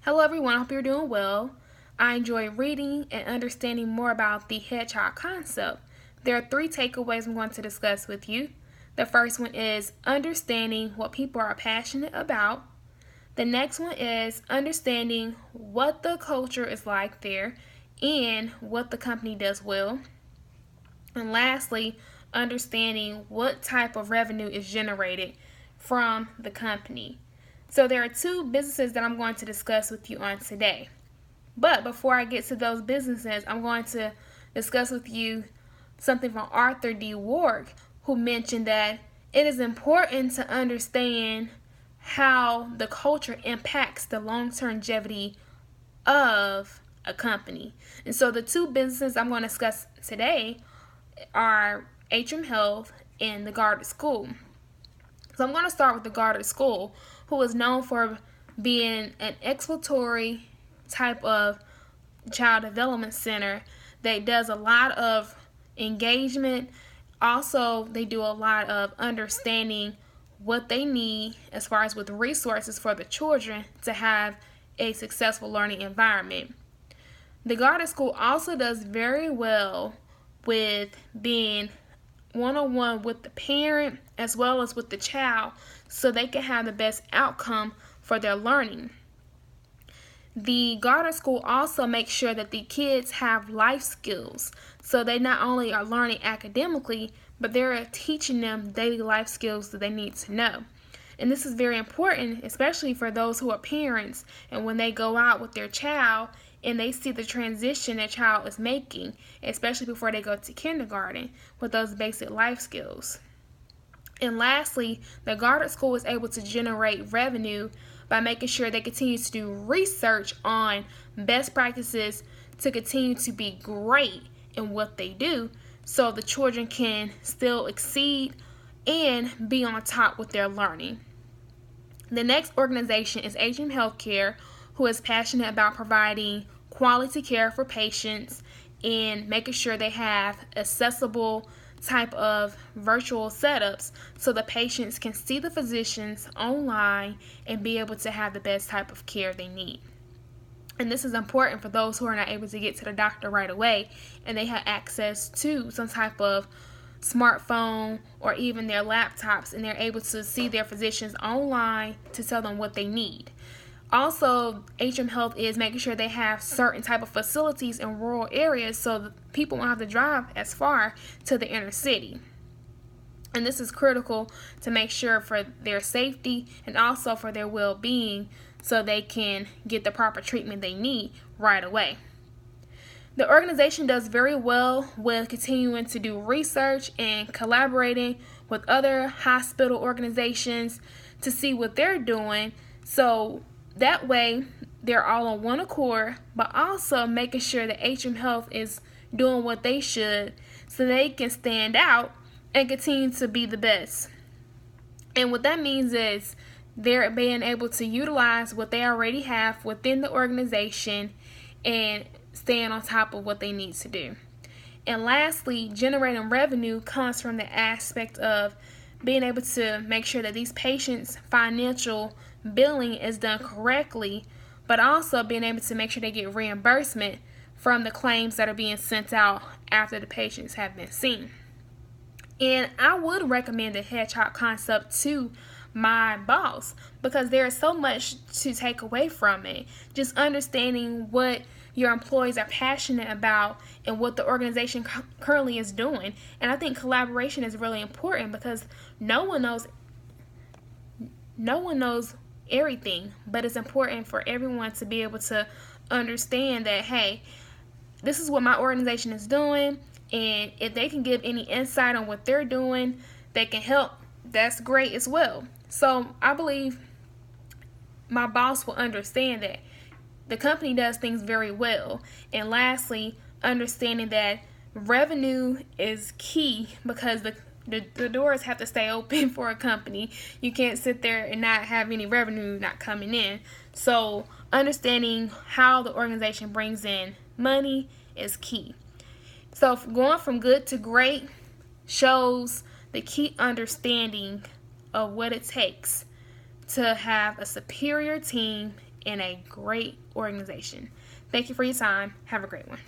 Hello everyone, I hope you're doing well. I enjoy reading and understanding more about the Hedgehog Concept. There are three takeaways I'm going to discuss with you. The first one is understanding what people are passionate about. The next one is understanding what the culture is like there and what the company does well. And lastly, understanding what type of revenue is generated from the company. So there are two businesses that I'm going to discuss with you on today. But before I get to those businesses, I'm going to discuss with you something from Arthur D. Wark, who mentioned that it is important to understand how the culture impacts the long-term longevity of a company. And so the two businesses I'm going to discuss today are Atrium Health and the Goddard School. So I'm going to start with the Goddard School, who is known for being an exploratory type of child development center that does a lot of engagement. Also, they do a lot of understanding what they need as far as with resources for the children to have a successful learning environment. The Goddard School also does very well with being one-on-one with the parent as well as with the child so they can have the best outcome for their learning. The Goddard School also makes sure that the kids have life skills, so they not only are learning academically, but they're teaching them daily life skills that they need to know. And this is very important, especially for those who are parents, and when they go out with their child and they see the transition their child is making, especially before they go to kindergarten, with those basic life skills. And lastly, the Goddard School is able to generate revenue by making sure they continue to do research on best practices to continue to be great in what they do so the children can still exceed and be on top with their learning. The next organization is Atrium Healthcare, who is passionate about providing quality care for patients and making sure they have accessible type of virtual setups so the patients can see the physicians online and be able to have the best type of care they need. And this is important for those who are not able to get to the doctor right away and they have access to some type of smartphone or even their laptops, and they're able to see their physicians online to tell them what they need. Also, Atrium Health is making sure they have certain type of facilities in rural areas so that people won't have to drive as far to the inner city. And this is critical to make sure for their safety and also for their well-being so they can get the proper treatment they need right away. The organization does very well with continuing to do research and collaborating with other hospital organizations to see what they're doing, so that way they're all on one accord, but also making sure that Atrium Health is doing what they should so they can stand out and continue to be the best. And what that means is they're being able to utilize what they already have within the organization and staying on top of what they need to do. And lastly, generating revenue comes from the aspect of being able to make sure that these patients' financial billing is done correctly, but also being able to make sure they get reimbursement from the claims that are being sent out after the patients have been seen. And I would recommend the Hedgehog Concept to my boss because there is so much to take away from it. Just understanding what your employees are passionate about and what the organization currently is doing. And I think collaboration is really important because no one knows everything, but it's important for everyone to be able to understand that, hey, this is what my organization is doing, and if they can give any insight on what they're doing, they can help, that's great as well. So I believe my boss will understand that the company does things very well. And lastly, understanding that revenue is key because the doors have to stay open for a company. You can't sit there and not have any revenue not coming in. So understanding how the organization brings in money is key. So going from good to great shows the key understanding of what it takes to have a superior team in a great organization. Thank you for your time. Have a great one.